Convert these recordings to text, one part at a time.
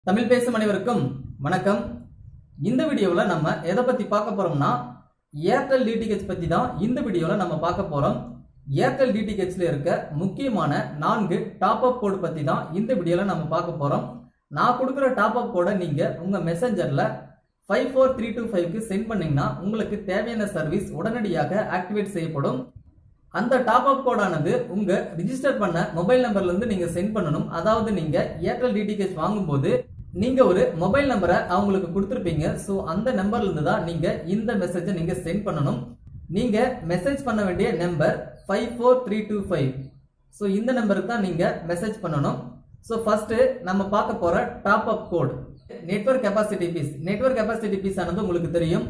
தமிழ் பேசும் அனைவருக்கும் வணக்கம். இந்த வீடியோவில் நம்ம எதை பற்றி பார்க்க போகிறோம்னா ஏர்டெல் டிடிஹெச் பற்றி தான் இந்த வீடியோவில் நம்ம பார்க்க போகிறோம். ஏர்டெல் டிடிஹெச்சில் இருக்க முக்கியமான 4 டாப் அப் கோடு பற்றி தான் இந்த வீடியோவில் நம்ம பார்க்க போகிறோம். நான் கொடுக்குற டாப் அப் கோடை நீங்கள் உங்கள் மெசஞ்சரில் 54325க்கு சென்ட் பண்ணிங்கன்னா உங்களுக்கு தேவையான சர்வீஸ் உடனடியாக ஆக்டிவேட் செய்யப்படும். அந்த டாப் அப் கோடானது உங்க ரிஜிஸ்டர் பண்ண மொபைல் நம்பர்ல இருந்து நீங்க சென்ட் பண்ணணும். அதாவது நீங்க ஏர்டெல் டிடிஹெச் வாங்கும்போது நீங்க ஒரு மொபைல் நம்பரை அவங்களுக்கு கொடுத்துருப்பீங்க. ஸோ அந்த நம்பர்ல இருந்து தான் நீங்க இந்த மெசேஜை நீங்க சென்ட் பண்ணணும். நீங்க மெசேஜ் பண்ண வேண்டிய நம்பர் 54325. ஸோ இந்த நம்பருக்கு தான் நீங்க மெசேஜ் பண்ணணும். ஸோ ஃபர்ஸ்ட் நம்ம பார்க்க போற top up code network capacity fees. Network capacity fees ஆனது உங்களுக்கு தெரியும்.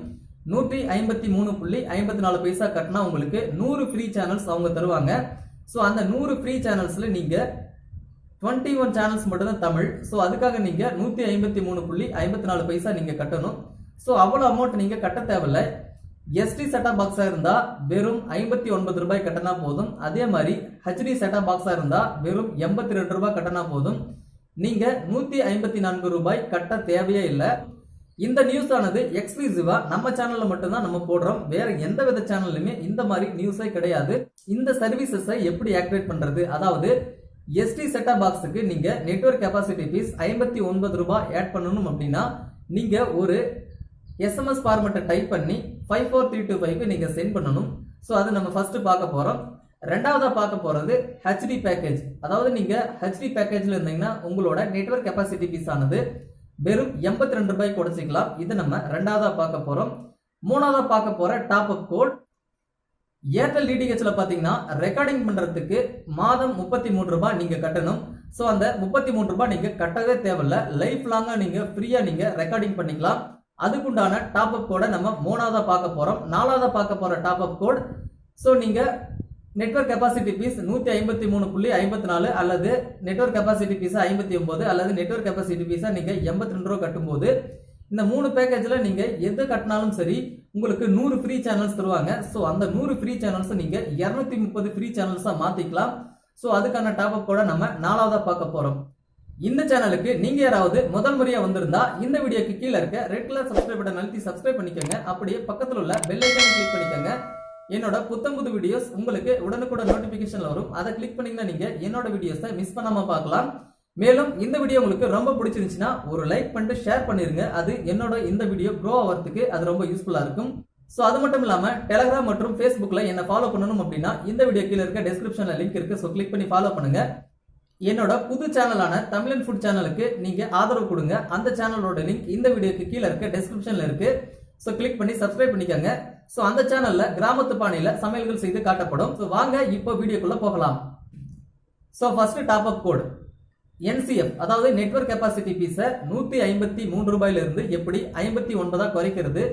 153.54 பைசா கட்டினா உங்களுக்கு 100 ஃப்ரீ சேனல்ஸ் அவங்க தருவாங்க. ஸோ அந்த 100 ஃப்ரீ சேனல்ஸ்ல நீங்க 21 சேனல்ஸ் மட்டும் தான் தமிழ். ஸோ அதுக்காக நீங்க 153.54 பைசா நீங்க கட்டணும். ஸோ அவ்வளோ அமௌண்ட் நீங்க கட்ட தேவையில்லை. எஸ்டி செட்டா பாக்ஸா இருந்தா வெறும் 59 ரூபாய் கட்டினா போதும். அதே மாதிரி ஹெச்டி செட்டா பாக்ஸா இருந்தா வெறும் 82 ரூபாய் கட்டினா போதும். நீங்க 154 ரூபாய் கட்ட தேவையே இல்லை. இந்த நியூஸ் ஆனது எக்ஸ்க்ளூசிவா நம்ம சேனல்ல மட்டும் தான் நம்ம போடுறோம். வேற எந்த வித சேனல்லுமே இந்த மாதிரி நியூஸே கிடையாது. இந்த சர்வீசஸை எப்படி ஆக்டிவேட் பண்றது, அதாவது எஸ்டி செட்டா பாக்ஸுக்கு நீங்க நெட்வொர்க் கெபாசிட்டி பீஸ் 59 ரூபாய் ஆட் பண்ணணும் அப்படின்னா நீங்க ஒரு எஸ்எம்எஸ் ஃபார்மேட்டை டைப் பண்ணி 54325க்கு நீங்க சென்ட் பண்ணணும். ஸோ அது நம்ம ஃபர்ஸ்ட் பார்க்க போறோம். ரெண்டாவதா பார்க்க போறது ஹெச்டி பேக்கேஜ். அதாவது நீங்க ஹெச்டி பேக்கேஜ்ல இருந்தீங்கன்னா உங்களோட நெட்வொர்க் கெபாசிட்டி பீஸ் ஆனது வெறும் 82 ரூபாய் குறைச்சிக்கலாம். இது நம்ம ரெண்டாவதா பார்க்க போறோம். மூணாவதா பார்க்க போற டாப் அப் கோட் ஏர்டெல் டிடிஹெச்ல பாத்தீங்கன்னா ரெக்கார்டிங் பண்றதுக்கு மாதம் 33 ரூபாய் நீங்க கட்டணும். ஸோ அந்த 33 ரூபாய் நீங்க கட்டவே தேவையில்ல. லைஃப் லாங்கா நீங்க ஃப்ரீயா நீங்க ரெக்கார்டிங் பண்ணிக்கலாம். அதுக்குண்டான டாப் அப் கோடை நம்ம மூணாவதா பார்க்க போறோம். நாலாவதா பார்க்க போற டாப் அப் கோட் ஸோ நீங்க நெட்வொர்க் கெபாசிட்டி பீஸ் 153.54 அல்லது நெட்வொர்க் கெபாசிட்டி பீஸ் 59 அல்லது நெட்வொர்க் கெபாசிட்டி பீஸா நீங்க 82 ரூபாய் கட்டும்போது இந்த 3 பேக்கேஜ்ல நீங்க எது கட்டினாலும் சரி உங்களுக்கு 100 ஃப்ரீ சேனல்ஸ் தருவாங்க. ஸோ அந்த 100 ஃப்ரீ சேனல்ஸ் நீங்க 230 ஃப்ரீ சேனல்ஸா மாத்திக்கலாம். ஸோ அதுக்கான டாப் அப் கூட நம்ம நாலாவதா பார்க்க போறோம். இந்த சேனலுக்கு நீங்க யாராவது முதல் முறையா வந்திருந்தா இந்த வீடியோக்கு கீழே இருக்க ரெட் கலர் சப்ஸ்கிரைப் பட்டன் அழுத்தி சப்ஸ்கிரைப் பண்ணிக்கோங்க. அப்படியே பக்கத்தில் உள்ள பெல் ஐகானை கிளிக் பண்ணிக்கோங்க. என்னோட புத்தம்புது வீடியோஸ் உங்களுக்கு உடனுக்குடன் நோட்டிபிகேஷன்ல வரும். அதை கிளிக் பண்ணீங்கன்னா நீங்க என்னோட வீடியோஸை மிஸ் பண்ணாம பார்க்கலாம். மேலும் இந்த வீடியோ உங்களுக்கு ரொம்ப பிடிச்சிருந்துச்சுன்னா ஒரு லைக் பண்ணிட்டு ஷேர் பண்ணிருங்க. அது என்னோட இந்த வீடியோ க்ரோ ஆகிறதுக்கு அது ரொம்ப யூஸ்ஃபுல்லா இருக்கும். ஸோ அது மட்டும் இல்லாம டெலிகிராம் மற்றும் ஃபேஸ்புக்ல என்ன ஃபாலோ பண்ணணும் அப்படின்னா இந்த வீடியோ கீழே இருக்க டிஸ்கிரிப்ஷன்ல லிங்க் இருக்கு. ஸோ கிளிக் பண்ணி ஃபாலோ பண்ணுங்க. என்னோட புது சேனலான தமிழன் ஃபுட் சேனலுக்கு நீங்க ஆதரவு கொடுங்க. அந்த சேனலோட லிங்க் இந்த வீடியோக்கு கீழே இருக்க டிஸ்கிரிப்ஷன்ல இருக்கு. ஸோ கிளிக் பண்ணி சப்ஸ்கிரைப் பண்ணிக்கோங்க. ஸோ அந்த சேனல்ல கிராமத்து பாணியில சமையல்கள் செய்து காட்டப்படும். ஸோ வாங்க இப்போ வீடியோக்குள்ள போகலாம். So first top up code NCF, அதாவது நெட்வொர்க் கெபாசிட்டி பீஸை 153 ரூபாயில இருந்து எப்படி 59 குறைக்கிறது.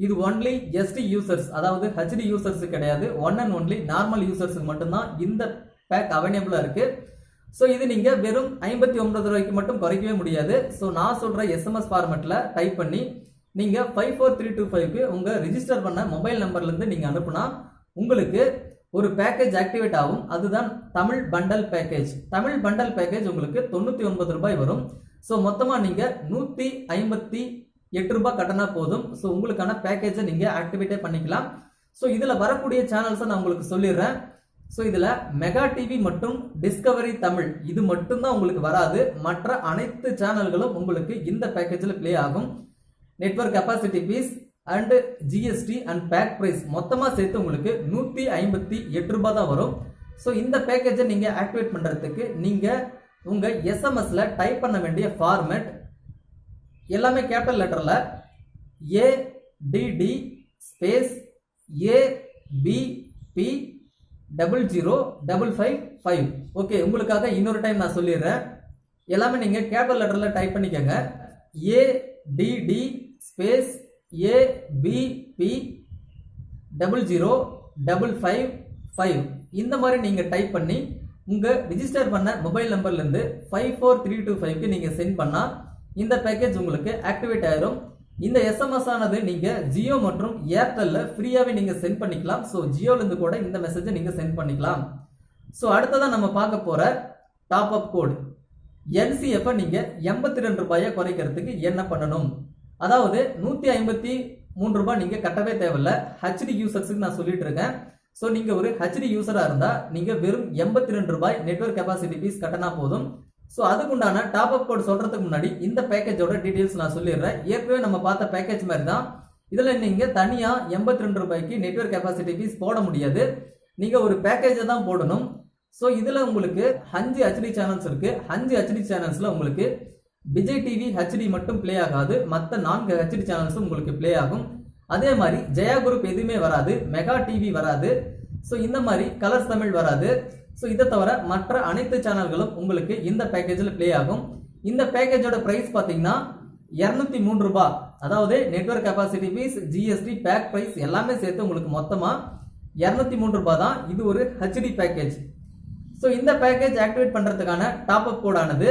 இது ஒன்லி எஸ்டி யூசர்ஸ், அதாவது ஹெச்டி யூசர்ஸ் கிடையாது. ஒன் அண்ட் ஒன்லி நார்மல் யூசர்ஸுக்கு மட்டும்தான் இந்த பேக் அவைலபிளா இருக்கு. ஸோ இது நீங்க வெறும் 59 ரூபாய்க்கு மட்டும் குறைக்கவே முடியாது. ஸோ நான் சொல்ற எஸ்எம்எஸ் ஃபார்மேட்ல டைப் பண்ணி நீங்க 54325க்கு உங்க ரிஜிஸ்டர் பண்ண மொபைல் நம்பர்ல இருந்து நீங்க அனுப்புனா உங்களுக்கு ஒரு பேக்கேஜ் ஆக்டிவேட் ஆகும். அதுதான் Tamil bundle package. Tamil bundle package உங்களுக்கு 99 ரூபாய் வரும். ஸோ மொத்தமா நீங்க 158 ரூபாய் கட்டினா போதும். ஸோ உங்களுக்கான பேக்கேஜை நீங்க ஆக்டிவேட்டே பண்ணிக்கலாம். ஸோ இதுல வரக்கூடிய சேனல்ஸை நான் உங்களுக்கு சொல்லிடுறேன். ஸோ இதுல மெகா டிவி மற்றும் டிஸ்கவரி தமிழ் இது மட்டும்தான் உங்களுக்கு வராது. மற்ற அனைத்து சேனல்களும் உங்களுக்கு இந்த பேக்கேஜில் பிளே ஆகும். Network capacity fees and GST and pack price மொத்தமா சேர்த்து உங்களுக்கு 158 ரூபாய் தான் வரும். ஸோ இந்த பேக்கேஜை நீங்க ஆக்டிவேட் பண்றதுக்கு நீங்க உங்க எஸ்எம்எஸ்ல டைப் பண்ண வேண்டிய ஃபார்மேட் எல்லாமே கேபிட்டல் லெட்டர்ல ADD ஸ்பேஸ் ABP 00555. ஓகே, உங்களுக்காக இன்னொரு டைம் நான் சொல்லிடுறேன். எல்லாமே நீங்க கேபிட்டல் லெட்டர்ல டைப் பண்ணிக்கோங்க. ADD space ABP 00555. இந்த மாதிரி நீங்க டைப் பண்ணி உங்க ரிஜிஸ்டர் பண்ண மொபைல் நம்பர்ல இருந்து 54325க்கு நீங்க சென்ட் பண்ணா இந்த பேக்கேஜ் உங்களுக்கு ஆக்டிவேட் ஆயிரும். இந்த எஸ்எம்எஸ் ஆனது நீங்க ஜியோ மற்றும் ஏர்டெல்ல ஃப்ரீயாவே நீங்க சென்ட் பண்ணிக்கலாம். ஸோ ஜியோல இருந்து கூட இந்த மெசேஜை நீங்க சென்ட் பண்ணிக்கலாம். ஸோ அடுத்ததான் நம்ம பார்க்க போற டாப் அப் கோட் NCF நீங்க 82 ரூபாயை குறைக்கிறதுக்கு என்ன பண்ணணும்? அதாவது 153 ரூபாய் நீங்க கட்டவே தேவையில்ல. HD யூசர்ஸ்க்கு நான் சொல்லிட்டு இருக்கேன். சோ நீங்க ஒரு HD யூசரா இருந்தா நீங்க வெறும் 82 ரூபாய் நெட்வொர்க் கெபாசிட்டி ஃபீஸ் கட்டனா போதும். சோ அதுக்குண்டான டாப் அப் கோட் சொல்றதுக்கு முன்னாடி இந்த பேக்கேஜோட டீடைல்ஸ் நான் சொல்லிடுறேன். ஏற்கனவே நம்ம பார்த்த பேக்கேஜ் மாதிரி தான். இதுல நீங்க தனியா 82 ரூபாய்க்கு நெட்வொர்க் கெபாசிட்டி ஃபீஸ் போட முடியாது. நீங்க ஒரு பேக்கேஜை தான் போடணும். சோ இதுல உங்களுக்கு 5 HD சேனல்ஸ் இருக்கு. 5 HD சேனல்ஸ்ல உங்களுக்கு விஜய் டிவி HD மட்டும் ப்ளே ஆகாது. மற்ற 4 HD சேனல்ஸும் உங்களுக்கு ப்ளே ஆகும். அதே மாதிரி ஜெயா குரூப் எதுவுமே வராது, மெகா டிவி வராது. சோ இந்த மாதிரி கலர்ஸ் தமிழ் வராது. சோ இதை தவிர மற்ற அனைத்து சேனல்களும் உங்களுக்கு இந்த பேக்கேஜ்ல ப்ளே ஆகும். இந்த பேக்கேஜோட பிரைஸ் பாத்தீங்கன்னா 203 ரூபாய். அதாவது network capacity fees, GST, pack price எல்லாமே சேர்த்து உங்களுக்கு மொத்தமா 203 ரூபாய் தான். இது ஒரு HD பேக்கேஜ். சோ இந்த பேக்கேஜ் ஆக்டிவேட் பண்றதுக்கான டாப் அப் கோட் ஆனது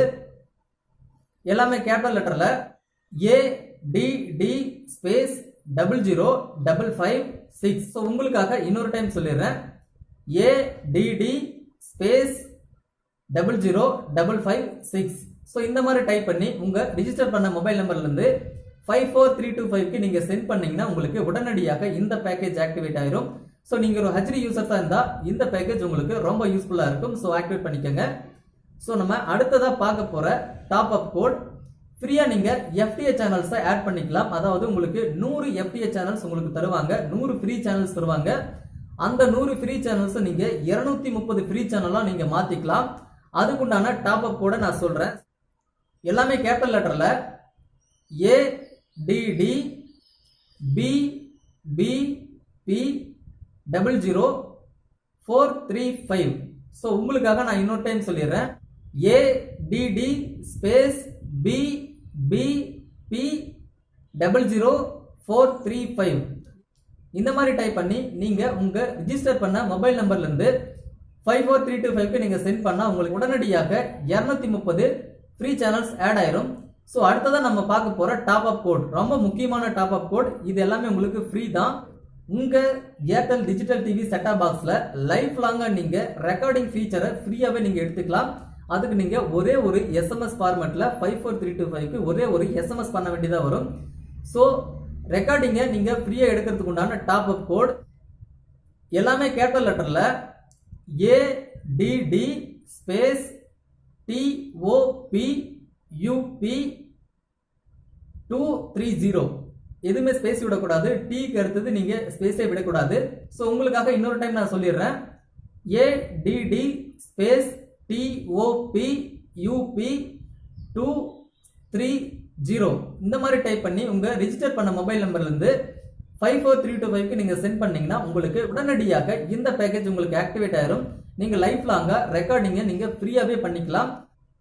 எல்லாமே கேபிட்டல் லெட்டர்ல ADD ஸ்பேஸ் 00556. சோ உங்களுக்காக இன்னொரு டைம் சொல்லிடுறேன். ADD space 00556. சோ இந்த மாதிரி டைப் பண்ணி உங்க ரிஜிஸ்டர் பண்ண மொபைல் நம்பர்ல இருந்து 54325க்கு நீங்க சென்ட் பண்ணீங்கன்னா உங்களுக்கு உடனடியாக இந்த பேக்கேஜ் ஆக்டிவேட் ஆயிரும். சோ நீங்க ஒரு HD யூசர்ஸா இருந்தா இந்த பேக்கேஜ் உங்களுக்கு ரொம்ப யூஸ்ஃபுல்லா இருக்கும். சோ ஆக்டிவேட் பண்ணிக்கங்க. சோ நம்ம அடுத்ததா பார்க்க போற டாப் அப் கோட், ஃப்ரீயா நீங்க FTA சேனல்ஸை ஆட் பண்ணிக்கலாம். அதாவது உங்களுக்கு 100 FTA சேனல்ஸ் உங்களுக்கு தருவாங்க. 100 ஃப்ரீ சேனல்ஸ் தருவாங்க. அந்த 100 ஃப்ரீ சேனல்ஸ் நீங்க 230 ஃப்ரீ சேனலா நீங்க மாத்திக்கலாம். அதுக்குண்டான டாப் அப் கோட நான் சொல்றேன். எல்லாமே கேபிட்டல் லெட்டர்ல ADD BBP 00435. சோ உங்களுக்காக நான் இன்னொரு டைம் சொல்லிடுறேன். ADD space BBP 00435. இந்த மாதிரி டைப் பண்ணி நீங்க உங்க ரிஜிஸ்டர் பண்ண மொபைல் நம்பர்ல இருந்து 54325க்கு நீங்க சென்ட் பண்ணா உங்களுக்கு உடனடியாக 230 ஃப்ரீ சேனல்ஸ் ஆட் ஆயிரும். சோ அடுத்ததா நம்ம பார்க்க போற டாப் அப் கோட் ரொம்ப முக்கியமான டாப் அப் கோட். இது எல்லாமே உங்களுக்கு ஃப்ரீ தான். உங்க ஏர்டெல் டிஜிட்டல் டிவி செட்டா பாக்ஸ்ல லைஃப் லாங்கா நீங்க ரெக்கார்டிங் ஃபீச்சரை ஃப்ரீயாவே நீங்க எடுத்துக்கலாம். அதுக்கு நீங்க ஒரே ஒரு SMS ஃபார்மேட்ல 54325க்கு ஒரே ஒரு SMS பண்ண வேண்டியதா வரும். சோ ரெக்கார்டிங்கை நீங்க ஃப்ரீயா எடுக்கிறதுக்கு உண்டான டாப் அப் கோட் எல்லாமே கேபிட்டல் லெட்டர்ல ADD ஸ்பேஸ் TOPUP 230. எதுவுமே ஸ்பேஸ் விடக்கூடாது. டீக்கு அடுத்தது நீங்க ஸ்பேஸே விடக்கூடாது. சோ உங்களுக்காக இன்னொரு டைம் நான் சொல்லிடுறேன். ADD space TOPUP 230. இந்த மாதிரி டைப் பண்ணி உங்க ரிஜிஸ்டர் பண்ண மொபைல் நம்பர்ல இருந்து 54325க்கு நீங்க சென்ட் பண்ணீங்கன்னா உங்களுக்கு உடனடியாக இந்த பேக்கேஜ் உங்களுக்கு ஆக்டிவேட் ஆயிரும். நீங்க லைஃப் லாங்கா ரெக்கார்டிங்கை நீங்க ஃப்ரீயாவே பண்ணிக்கலாம்.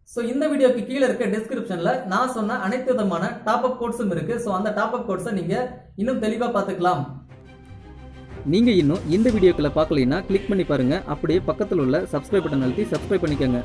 சோ இந்த வீடியோக்கு கீழே இருக்க டிஸ்கிரிப்ஷன்ல நான் சொன்ன அனைத்து விதமான டாப் அப் கோட்ஸும் இருக்கு. சோ அந்த டாப் அப் கோட்ஸை நீங்க இன்னும் தெளிவா பார்த்துக்கலாம். நீங்க இன்னும் இந்த வீடியோக்களை பார்க்கலைன்னா கிளிக் பண்ணி பாருங்க. அப்படியே பக்கத்தில் உள்ள சப்ஸ்கிரைப் பட்டன் அழுத்தி சப்ஸ்கிரைப் பண்ணிக்கோங்க.